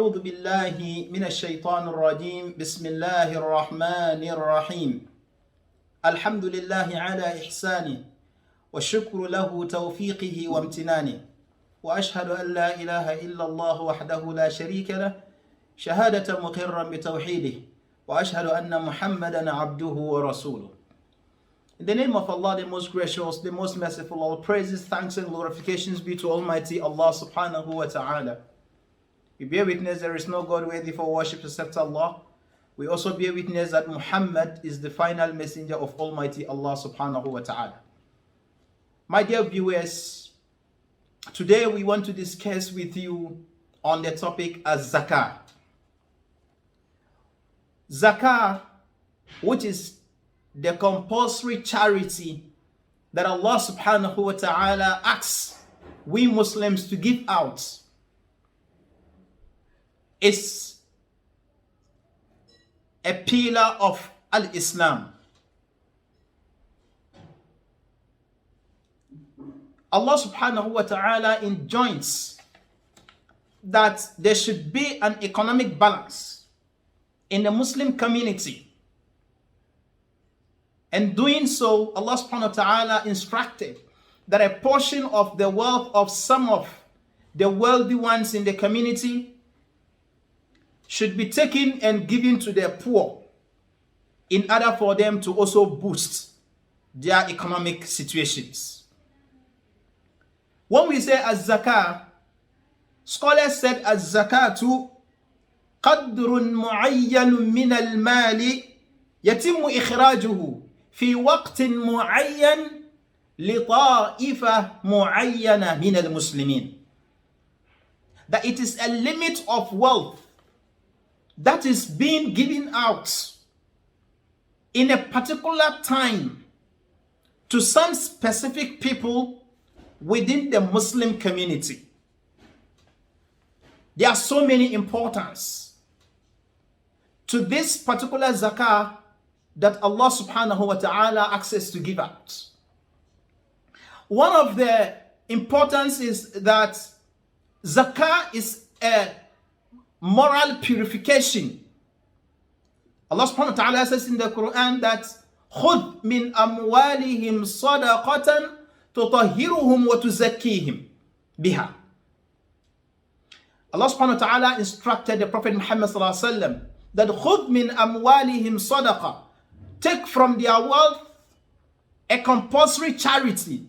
أعوذ بالله من الشيطان الرجيم بسم الله الرحمن الرحيم الحمد لله على إحسانه والشكر له توفيقه وامتنانه وأشهد أن لا إله إلا الله وحده لا شريك له شهادة مقرا بتوحيده وأشهد أن محمدا عبده ورسوله. In the name of Allah, the most gracious, the most merciful, all praises, thanks and glorifications be to Almighty Allah subhanahu wa ta'ala. We bear witness there is no God worthy for worship except Allah. We also bear witness that Muhammad is the final messenger of Almighty Allah subhanahu wa ta'ala. My dear viewers, today we want to discuss with you on the topic as Zakat. Zakat, which is the compulsory charity that Allah subhanahu wa ta'ala asks we Muslims to give out, is a pillar of Al-Islam. Allah subhanahu wa ta'ala enjoins that there should be an economic balance in the Muslim community. And doing so, Allah subhanahu wa ta'ala instructed that a portion of the wealth of some of the wealthy ones in the community should be taken and given to the poor in order for them to also boost their economic situations. When we say az-zakah, scholars said az-zakatu qadrun mu'ayyanun min al-mali yatimmu ikhrajuhu fi waqtin mu'ayyan li ta'ifa mu'ayyana min al-muslimin. That it is a limit of wealth that is being given out in a particular time to some specific people within the Muslim community. There are so many importance to this particular zakah that Allah subhanahu wa ta'ala asks us to give out. One of the importance is that zakah is a moral purification. Allah subhanahu wa ta'ala says in the Quran that خُذْ مِنْ أَمْوَالِهِمْ صَدَقَةً تُطَهِّرُهُمْ وَتُزَكِّيهِمْ بِهَا. Allah subhanahu wa ta'ala instructed the Prophet Muhammad sallallahu alaihi wasallam that خُذْ مِنْ أَمْوَالِهِمْ صَدَقَةً, take from their wealth a compulsory charity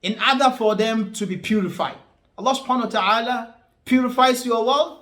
in order for them to be purified. Allah subhanahu wa ta'ala purifies your wealth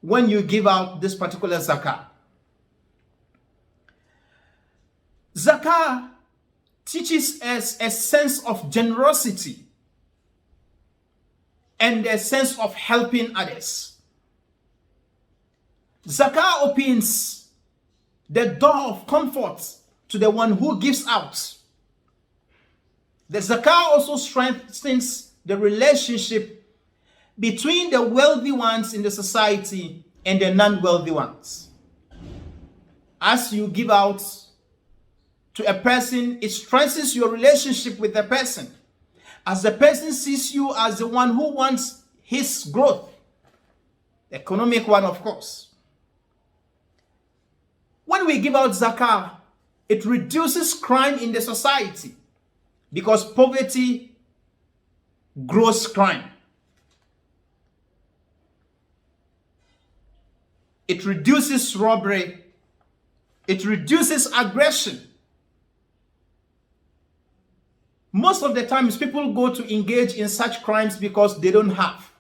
when you give out this particular zakah. Zakah teaches us a sense of generosity and a sense of helping others. Zakah opens the door of comfort to the one who gives out. The zakah also strengthens the relationship between the wealthy ones in the society and the non-wealthy ones. As you give out to a person, it strengthens your relationship with the person, as the person sees you as the one who wants his growth, the economic one, of course. When we give out zakah, it reduces crime in the society, because poverty grows crime. It reduces robbery. It reduces aggression. Most of the times people go to engage in such crimes because they don't have.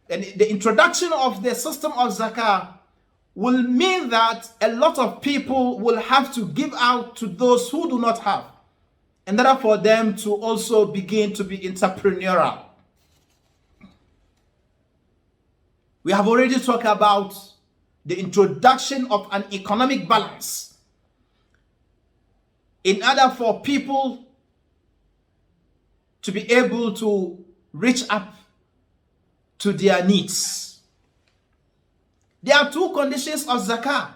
And the introduction of the system of zakah will mean that a lot of people will have to give out to those who do not have, in order for them to also begin to be entrepreneurial. We have already talked about the introduction of an economic balance in order for people to be able to reach up to their needs. There are two conditions of zakah.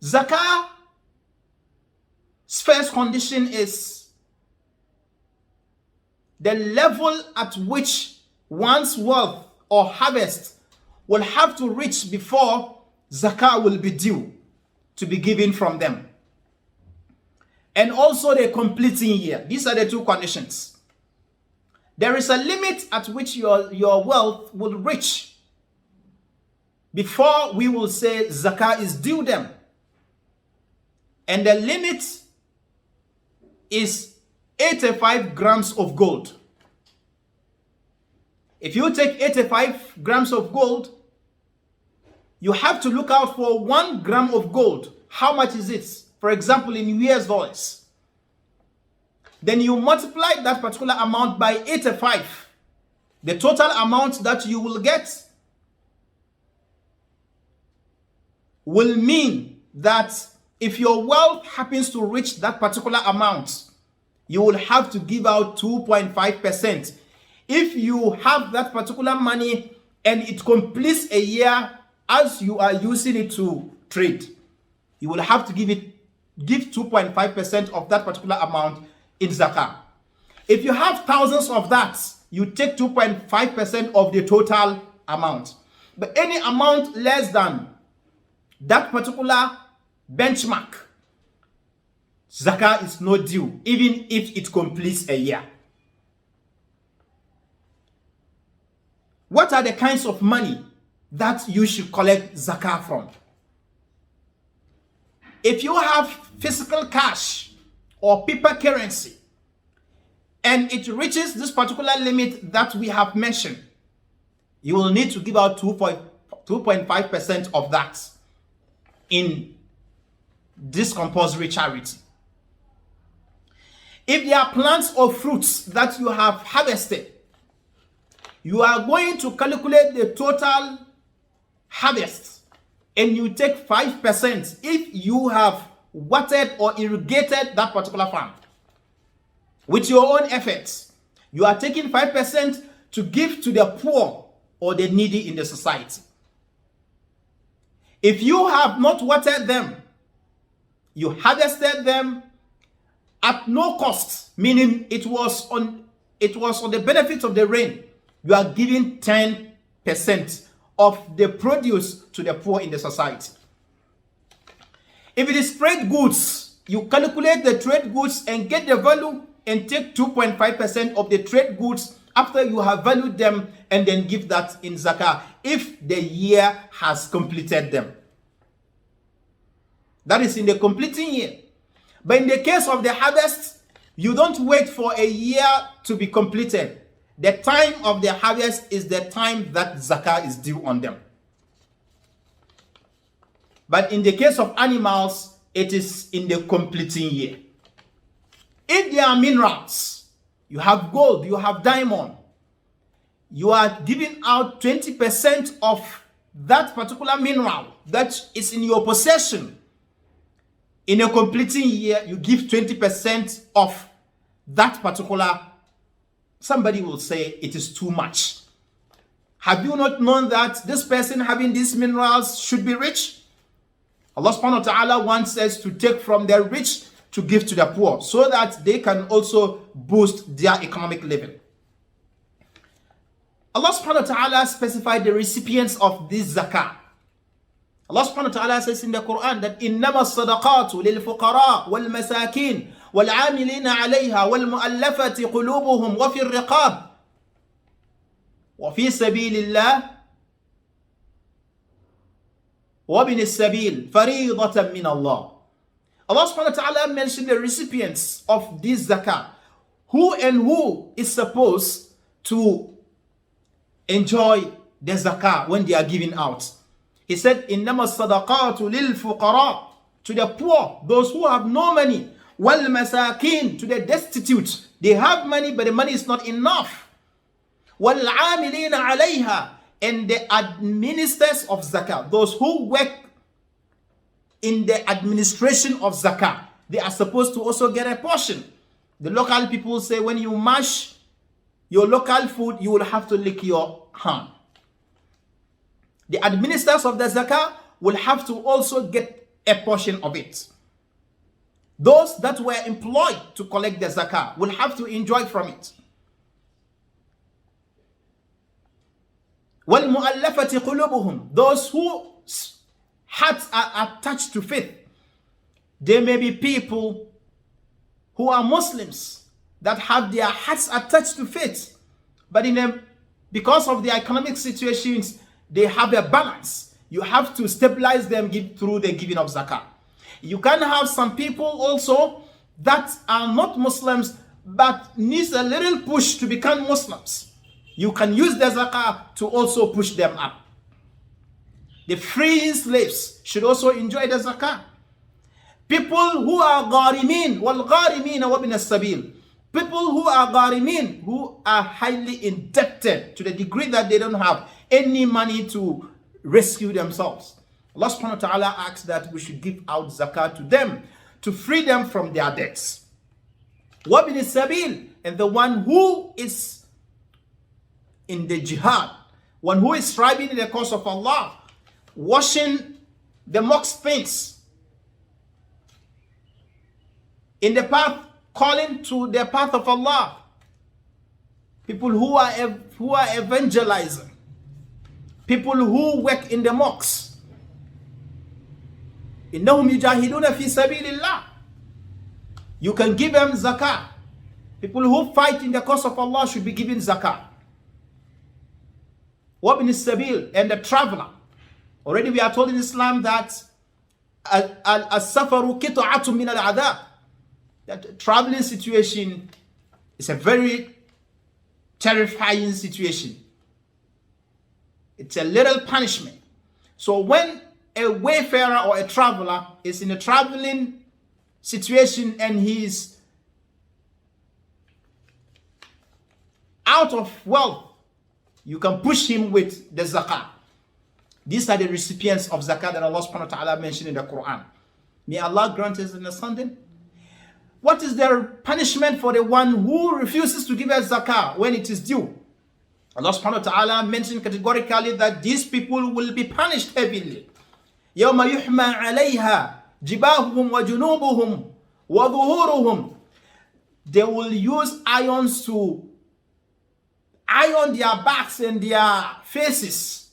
Zakah's first condition is the level at which one's wealth or harvest will have to reach before zakah will be due to be given from them. And also the completing year. These are the two conditions. There is a limit at which your wealth will reach before we will say zakah is due them. And the limit is 85 grams of gold. If you take 85 grams of gold, you have to look out for 1 gram of gold. How much is it? For example, in US dollars. Then you multiply that particular amount by 85. The total amount that you will get will mean that if your wealth happens to reach that particular amount, you will have to give out 2.5%. If you have that particular money and it completes a year as you are using it to trade, you will have to give 2.5% of that particular amount in zakah. If you have thousands of that, you take 2.5% of the total amount. But any amount less than that particular benchmark, zakah is not due, even if it completes a year. What are the kinds of money that you should collect zakah from? If you have physical cash or paper currency and it reaches this particular limit that we have mentioned, you will need to give out 2.5% of that in this compulsory charity. If there are plants or fruits that you have harvested, you are going to calculate the total harvest and you take 5% if you have watered or irrigated that particular farm with your own efforts. You are taking 5% to give to the poor or the needy in the society. If you have not watered them, you harvested them at no cost, meaning it was on the benefit of the rain, you are giving 10% of the produce to the poor in the society. If it is trade goods, you calculate the trade goods and get the value and take 2.5% of the trade goods after you have valued them and then give that in zakah if the year has completed them. That is in the completing year. But in the case of the harvest, you don't wait for a year to be completed. The time of the harvest is the time that zakah is due on them. But in the case of animals, it is in the completing year. If there are minerals, you have gold, you have diamond, you are giving out 20% of that particular mineral that is in your possession. In a completing year, you give 20% of that particular. Somebody will say it is too much. Have you not known that this person having these minerals should be rich? Allah subhanahu wa ta'ala wants us to take from the rich to give to the poor so that they can also boost their economic living. Allah subhanahu wa ta'ala specified the recipients of this zakah. Allah subhanahu wa ta'ala says in the Quran that إِنَّمَا الصَّدَقَاتُ لِلْفُقَرَاءِ وَالْمَسَاكِينِ وَالْعَامِلِينَ عَلَيْهَا وَالْمُؤَلَّفَةِ قُلُوبُهُمْ وَفِي الرِّقَابِ وَفِي سَبِيلِ اللَّهِ وَابْنِ السَّبِيلِ فَرِيضَةً مِّنَ اللَّهِ. Allah subhanahu wa ta'ala mentioned the recipients of this zakah. Who is supposed to enjoy the zakah when they are giving out? He said, إِنَّمَا الصَّدَقَاتُ لِلْفُقَرَاءِ, to the poor, those who have no money. وَالْمَسَاكِينَ, to the destitute. They have money, but the money is not enough. وَالْعَامِلِينَ عَلَيْهَا, and the administrators of zakah, those who work in the administration of zakah, they are supposed to also get a portion. The local people say when you mash your local food, you will have to lick your hand. The administrators of the zakah will have to also get a portion of it. Those that were employed to collect the zakah will have to enjoy from it. وَالْمُؤَلَّفَةِ قُلُوبُهُم, those whose hearts are attached to faith. There may be people who are Muslims that have their hearts attached to faith, but because of the economic situations, they have a balance. You have to stabilize them through the giving of zakat. You can have some people also that are not Muslims but needs a little push to become Muslims. You can use the zakat to also push them up. The freeing slaves should also enjoy the zakat. People who are gharimin, wal-gharimina wa bin as-sabil. People who are gharimin, who are highly indebted to the degree that they don't have any money to rescue themselves. Allah subhanahu wa ta'ala asks that we should give out zakat to them to free them from their debts. Wa bin as-sabil, and the one who is in the jihad, one who is striving in the cause of Allah, washing the mosque fence, in the path, calling to the path of Allah. People who are evangelizing. People who work in the mosques. إِنَّهُمْ يُجَاهِدُونَ فِي سَبِيلِ اللَّهِ. You can give them zakah. People who fight in the cause of Allah should be given zakah. وَابْنِ السَّبِيلِ, and the traveler. Already we are told in Islam that السَّفَرُ قِطْعَةٌ مِنَ الْعَذَابِ, that traveling situation is a very terrifying situation. It's a little punishment. So when a wayfarer or a traveler is in a traveling situation and he's out of wealth, you can push him with the zakat. These are the recipients of zakat that Allah subhanahu wa ta'ala mentioned in the Quran. May Allah grant us understanding. What is their punishment for the one who refuses to give a zakah when it is due? Allah subhanahu wa ta'ala mentioned categorically that these people will be punished heavily. يَوْمَ يُحْمَى عَلَيْهَا جِبَاهُهُمْ وَجُنُوبُهُمْ وَظُهُورُهُمْ. They will use irons to iron their backs and their faces.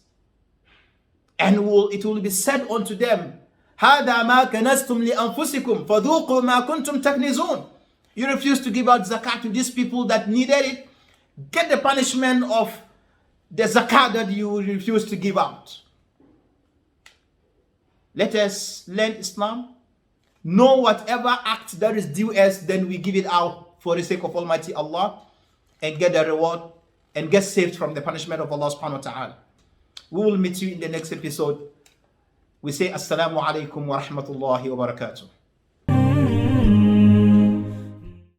And it will be said unto them, هَذَا مَا كَنَزْتُمْ لِأَنفُسِكُمْ فَذُوقُوا مَا كُنْتُمْ تَكْنِزُونَ. You refuse to give out zakat to these people that needed it. Get the punishment of the zakat that you refuse to give out. Let us learn Islam. Know whatever act that is due us, then we give it out for the sake of Almighty Allah and get the reward and get saved from the punishment of Allah subhanahu wa ta'ala. We will meet you in the next episode. We say Assalamu alaikum wa rahmatullahi wa barakatuh.